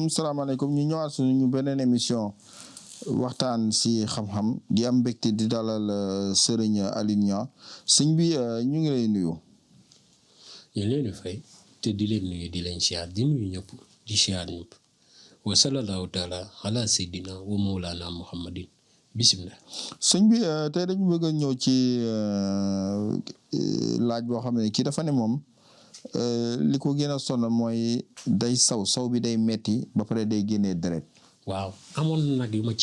salaamaaleykum ñu ñëwaat suñu beneen émission waxtaan si xam-xam di am mbégte di dalal Serigne Alioune Niang sëñ bi ñu ngi lay nuyu. ñu leen di fay te di leen nuyu di leen siyaar di nuyu ñëpp di siyaar ñëpp wa sallallahu taala ala sayyidina wa mawlana muhammadin bismillah. sëñ bi tey dañu bëgg a ñëw ci laaj boo xam ne kii dafa ne moom li ko gën a sonal mooy day saw bi day metti ba pare day génnee deret. waaw amoon na nag yu ma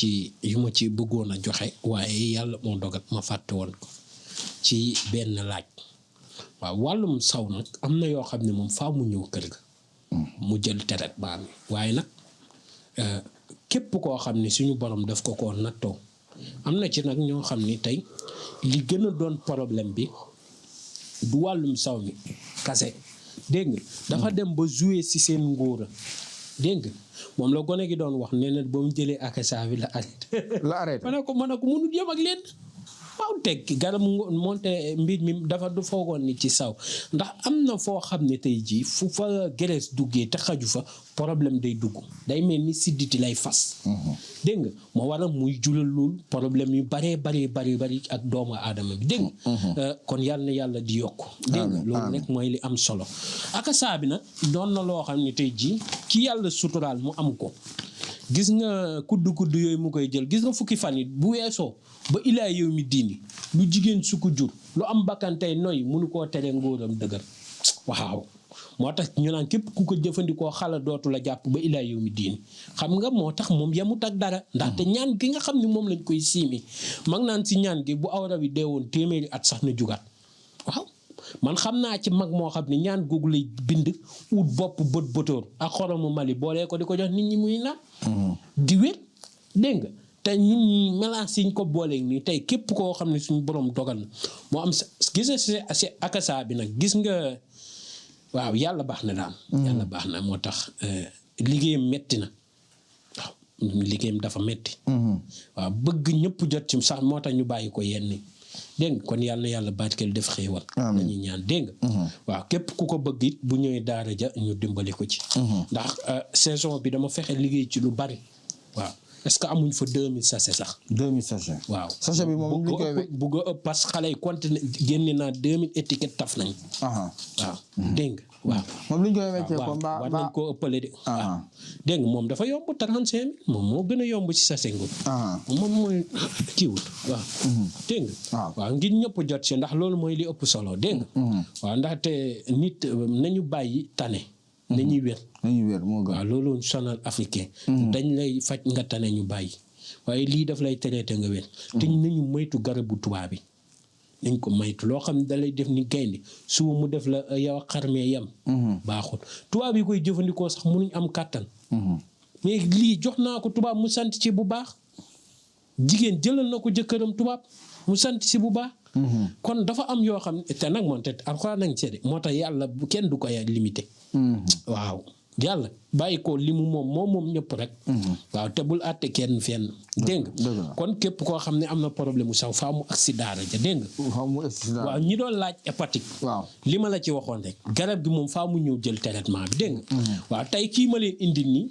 ci bëggoon a joxe waaye yàlla moo dogal ma fàtte woon ko ci benn laaj. waaw wàllum saw nag am na yoo xam ne moom faa mu ñëw kër ga. mu jël deret baa mi waaye nag képp koo xam ne suñu borom daf ko nattoo am na ci nag ñoo xam ni tey li gën a doon problème bi du wàllum saw mi kase. dégg nga dafa dem ba jouer ci seen ngóora dégg nga moom la gone gi doon wax nee na ba mu jëlee akasa bi la arrêté. ma ne ko mënut yem ak leen waaw teg garab monte mbir mi dafa du foogoon ni ci saw ndax am na foo xam ne tey jii fu fa graisse duggee te xaju fa problème day dugg day mel ni sidditi lay fas. dégg nga moo waral muy julal loolu problème yu bari ak doomu aadama bi dégg nga kon yàlla di yokk dégg nga loolu rek mooy li am solo akasa bi nag doon na loo xam ne tey jii ki yàlla suturaal mu am ko gis nga kudd yooyu mu koy jël gis nga fukki fan yi bu weesoo ba ilaa yow mi diini lu jigéen su ko jur lu am bakkantey noy mënu koo tere ngóoram dëgër waaw moo tax ñu naan képp ku ko jëfandikoo xala dootu la jàpp ba ilaa yow mi diini xam nga moo tax moom yemut ak dara ndaxte ñaan gi nga xam ne moom lañ koy siimi mag naan si ñaan gi bu awra bi dee woon téeméeri at sax na jugaat waaw man xam naa ci mag moo xam ne ñaan googu lay bind ut bopp bëtóor ak xoromu Mali boolee ko di ko jox nit ñi muy naan di wér dégg nga te ñun mélange siñ ko booleeg nii tey képp koo xam ne suñu borom dogal na moo am gis nga si akasa bi nag gis nga waaw yàlla baax na daal yàlla baax na moo tax liggéeyam metti na waaw liggéeyam dafa metti waaw bëgg ñëpp jot ci sax moo tax ñu bàyyi ko yenn dégg nga kon yàlla barkeel def xéewal dañuy ñaan dégg nga waaw képp ku ko bëgg it bu ñëwee daara ja ñu dimbali ko ci ndax saison bi dama fexe liggéey ci lu bari waaw est-ce que amuñ fa 2000 sachets sax 2000 sachets waaw sachet bi moom li koy bugg a ëpp parce que xale yi continué génne naa 2000 étiquettes taf nañ waaw dégg nga waaw moom li ñu koy weccee ko war nañ koo ëppale de waaw dégg nga moom dafa yomb 35 000 moom moo gën a yomb ci sachet ngóor moom mooy kiiwut waaw dégg nga waaw ngir ñëpp jot si ndax loolu mooy li ëpp solo dégg nga waaw ndaxte nit nañu bàyyi tane nañuy wér moo gën waaw loolu sonal africain dañ lay faj nga tane ñu bàyyi waaye lii daf lay traité nga wér te nañu moytu garabu tubaab bi nañ ko moytu loo xam ne da lay def ni gaynde suba mu def la yow xarmee yam baaxul tubaab yi koy jëfandikoo sax mënuñ am kàttan mais lii jox naa ko tubaab mu sant ci bu baax jigéen jëlal na ko jëkkëram tubaab mu sant ci bu baax kon dafa am yoo xam ne te nag moom te alxuraan nañ seede moo tax yàlla kenn du ko limité waaw yàlla bàyyi ko li mu moom ñëpp rek waaw te bul àtte kenn fenn dégg nga kon képp koo xam ne am na problème mu saw faa mu accident ja dégg nga waaw ñi doon laaj hépatique waaw li ma la ci waxoon rek garab gi moom faa mu ñëw jël traitement bi dégg nga waaw tey kii ma leen indil nii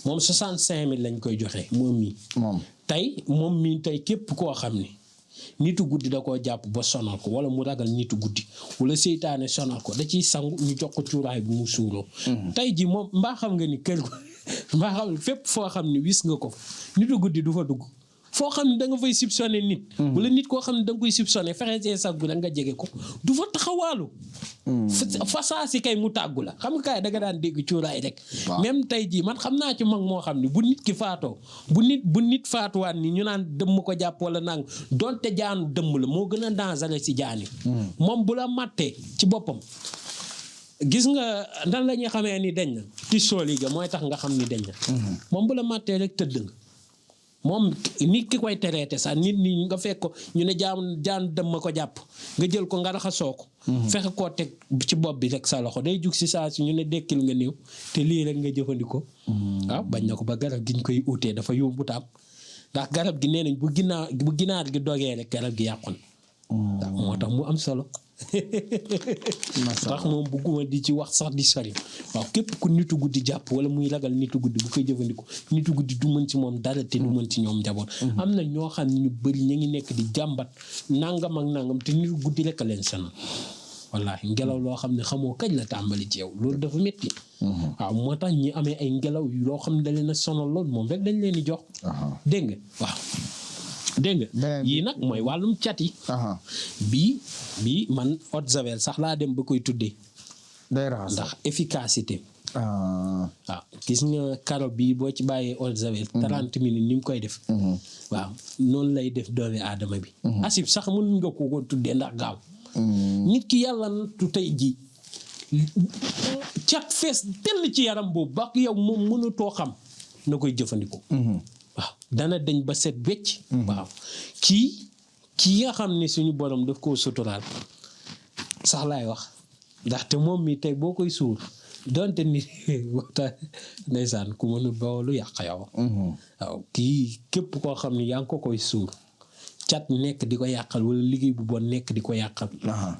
moom 65000 lañ koy joxe moom mii tey képp koo xam ne nitu guddi da koo jàpp ba sonal ko wala mu ragal nitu guddi wala seytaane sonal ko da ciy sangu ñu jox ko cuuraay bu mu suuroo tey ji moom mbaa xam nga ni kër ko mbaa xam fépp foo xam ne wis nga ko nitu guddi du fa dugg foo xam ne da nga fay soupçonné nit wala nit koo xam ne da nga koy soupçonné fexe see saggu da nga jege ko du fa taxawaalu fasaa si kay mu tàggu la xam nga kaay da nga daan dégg cuuraay rek même tey jii man xam naa ci mag moo xam ne bu nit ki faatoo bu nit faatuwaat ni ñu naan dëmm ko jàpp wala nang donte jaanu dëmm la moo gën a dangereux si jaani moom bu la màttee ci boppam gis nga nan la ñuy xamee ni deñ na ci sooli ga mooy tax nga xam ni deñ na moom bu la màttee rek tëdd nga moom nit ki koy traité sax nit ñi nga fekk ko ñu ne jaan dem ma ko jàpp nga jël ko nga raxasoo ko. fexe koo teg ci bopp bi rek sa loxo day jug si saa si ñu ne dekkil nga néew te lii rek nga jëfandikoo. waaw bañ na ko ba garab gi ñu koy utee dafa yombu taam ndax garab gi nee nañ bu ginaar gi dogee rek garab gi yàqu na. moo tax mu am solo. tax moom bugguma di ci wax sax di sori waaw képp ku nitu guddi jàpp wala muy ragal nitu guddi bu koy jëfandikoo nitu guddi du mën ci moom dara te du mën ci ñoom njaboot. am na ñoo xam ne ñu bëri ñu ngi nekk di jàmbat nangam ak nangam te nitu guddi rek a leen sonal wallaahi ngelaw loo xam ne xamoo kañ la tàmbali ci yow loolu dafa métti. waaw moo tax ñi amee ay ngelaw yu loo xam ne da leen a sonal lool moom rek dañ leen di jox. dégg nga waaw. dégg nga yii nag mooy wàllum cat yi. bii man eau de javel sax laa dem ba koy tuddee. day raxas ndax efficacité. waaw gis nga karo bii boo ci bàyyee eau de javel 30 minutes ni mu koy def. waaw noonu lay def doomi aadama bi. asib sax mën nga ko tuddee ndax gaaw. nit ki yàlla tu tey ji cat fees dell ci yaram boobu ba yow moom mënatoo xam na koy jëfandikoo. waaw dana dañ ba set wecc. waaw kii nga xam ne suñu borom daf koo suturaal sax laay wax ndaxte moom mi tey boo koy suur donte ni waxtaan ndeysaan ku mënul bawolu yàq yow. waaw kii képp koo xam ne yaa ngi ko koy suur cat nekk di ko yàqal wala liggéey bu bon nekk di ko yàqal.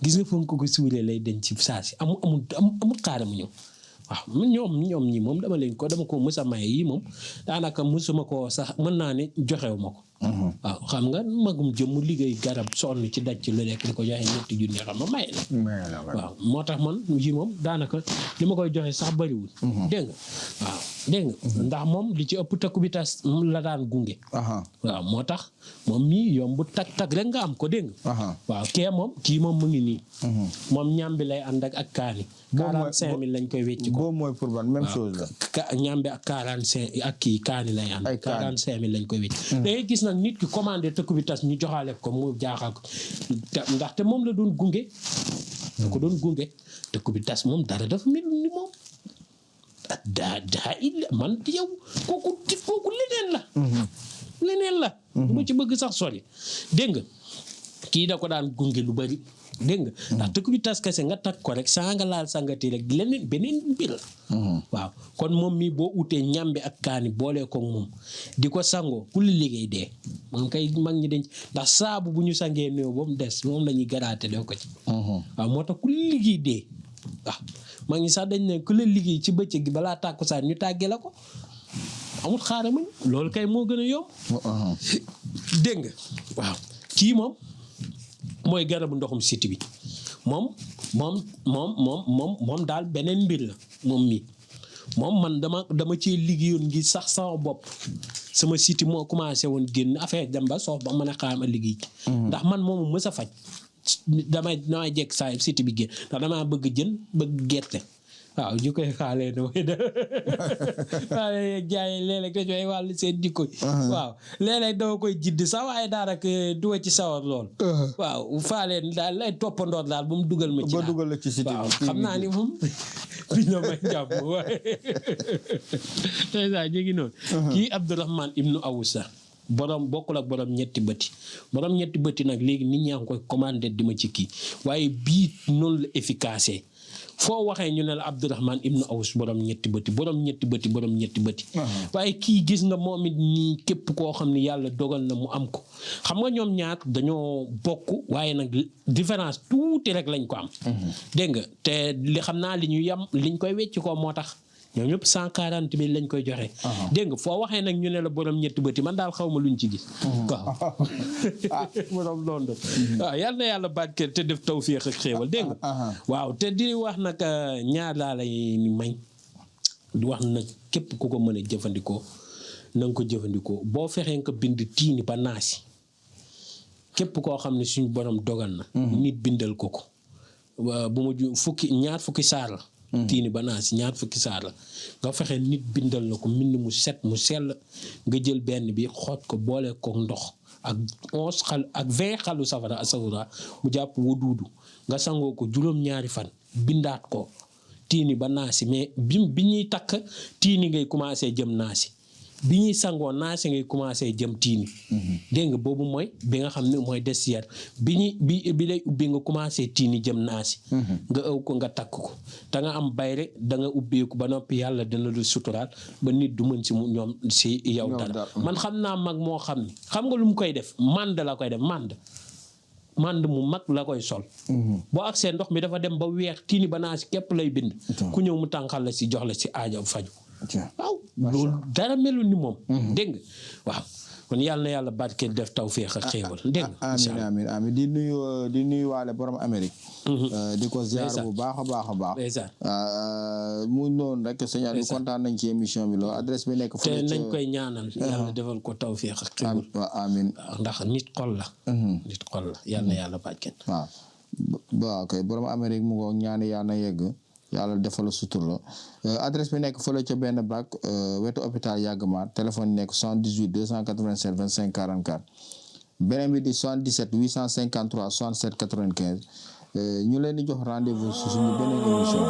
gis nga fa nga ko koy suuree lay dañ ci saa si amul xaaral mu ñëw. waaw ñoom ñi moom dama ko mës a maye yi moom daanaka mësuma ko sax mën naa ne joxew ma ko. waaw xam nga magum jëm mu liggéey garab sonn ci daj ci lu nekk di ko joxe ñetti junni xam nga maye la. waaw moo tax man yi moom daanaka li ma koy joxe sax bariwul. dégg nga waaw dégg nga ndax moom li ci ëpp takku bi tas la daan gunge. waaw moo tax moom mii yomb tag rek nga am ko dégg nga. waaw kii moom mu ngi nii. moom ñambi lay ànd ak kaani. 45 000 lañ koy wecc ko. boobu mooy pour ban même chose la. ñambi ak 45 ak kii kaani lay ànd. 45 000 lañ koy wecc. da ngay gis nag nit ki commandé tëkku bi tas ñu joxaale ko mu jaaxal ko ndaxte moom la doon gunge. da ko doon gunge tëkku bi tas moom dara dafa mel ni moom. daa il man yow kooku leneen la. leneen la. du ma ci bëgg sax sori dégg nga kii da ko daan gunge lu bari dégg nga ndax tëkk bi tas kese nga takk ko rek saa nga laal sangati rek leneen beneen mbir la. waaw kon moom mii boo utee ñambi ak kaani boolee ko moom di ko sangoo ku li liggéey dee moom kay mag ñi dañ ndax saabu bu ñu sangee néew ba mu des moom la ñuy garaate def ko ci. waaw moo tax ku li liggéey dee waaw mag ñi sax dañ ne ku la liggéey ci bëccëg gi balaa tàkkusaan ñu tàggee la ko amul xaaral ma loolu kay moo gën a yomb. dégg nga waaw kii moom mooy garabu ndoxum siti bi moom daal beneen mbir la moom mii moom man dama cee liggéeyoon ngir sax sama bopp sama siti moo commencé woon génn affaire dem ba soof ba mën a xaam a liggéey ndax man moomu mës a faj damay jekk saa siti bi génn ndax damaa bëgg jën bëgg gerte. waaw ñu koy xaalee ne mooy waaye jaay léeg-léeg dañu ay wàllu seen jikko waaw léeg-léeg dama koy jidd sax waaye daanaka du ci sawar lool. waaw faaleen daal lay toppandoor daal ba mu dugal ma ci. ba dugal la ci si waaw xam naa ni moom biñ la may jàpp waaye tey saa ñu ngi noonu. kii Abdourahmane ibnu Awusa bokkul ak borom ñetti bëti nag léegi nit ñaa ngi koy commandé di ma ci kii waaye bii noonu la efficace. foo waxee ñu ne la Abdourahmane ibnu Awus borom ñetti bëti. waaye kii gis nga moom it nii képp koo xam ne yàlla dogal na mu am ko xam nga ñoom ñaar dañoo bokk waaye nag différence tuuti rek lañ ko am. dégg nga te li xam naa li ñu yam liñ koy wecc ko moo tax ñoom ñëpp 140 000 lañ koy joxe. dégg nga foo waxee nag ñu ne la borom ñetti bëti man daal xaw ma luñ ci gis. waaw borom loolu waaw yal na yàlla barkeel te def tawfeex ak xéewal dégg nga. waaw te di wax nag ñaar laa lay may di wax nag képp ku ko mën a jëfandikoo na nga ko jëfandikoo boo fexee nga bind tiini ba naasi képp koo xam ne suñu borom dogal na. nit bindal ko bu ma ñaar fukki saar la. tiini ba naa si ñaar fukki saar la nga fexe nit bindal la ko mbind mu set mu sell nga jël benn bi xoot ko boole ko ndox ak 20 xalu safara asawura mu jàpp wuduudu nga sangoo ko juróom-ñaari fan bindaat ko tiini ba naa si mais bi ñuy takk tiini ngay commencé jëm naa si bi ñuy sangoo naasi ngay commencé jëm tiini dégg nga boobu mooy bi nga xam ne mooy desière bi lay ubbi nga commencé tiini jëm naasi nga ëw ko nga takk ko da nga am bayre da nga ubbeeku ba noppi yàlla dina lu suturaal ba nit du mën si mu ñoom si yow dara man xam naa mag moo xam ni xam nga lu mu koy def mànd la koy def mànd mu mag la koy sol boo agsee ndox mi dafa dem ba weex tiini ba naasi képp lay bind ku ñëw mu tànqal la si jox la si aajo faju waaw loolu dara melul ni moom dégg nga waaw kon yàlla na yàlla barkeel def tawféex ak xéewal dégg nga amiin di nuyu waale borom Amérique di ko ziar bu baax a baax mu noonu rek sëñ Aliou kontaan nañ ci émission bi loolu adresse bi nekk te nañ koy ñaanal yàlla defal ko tawféex ak xéewal amiin ndax nit xol la yàlla na yàlla barkeel waaw kay borom Amérique mu ngo ñaani yàlla na yegg yàlla defal sutur la adresse bi nekk fële ca benn bac wetu hôpital Yagmar téléphone nekk 78 287 25 44 beneen bi di 77 853 67 95 ñu leen di jox rendez-vous suñu beneen émission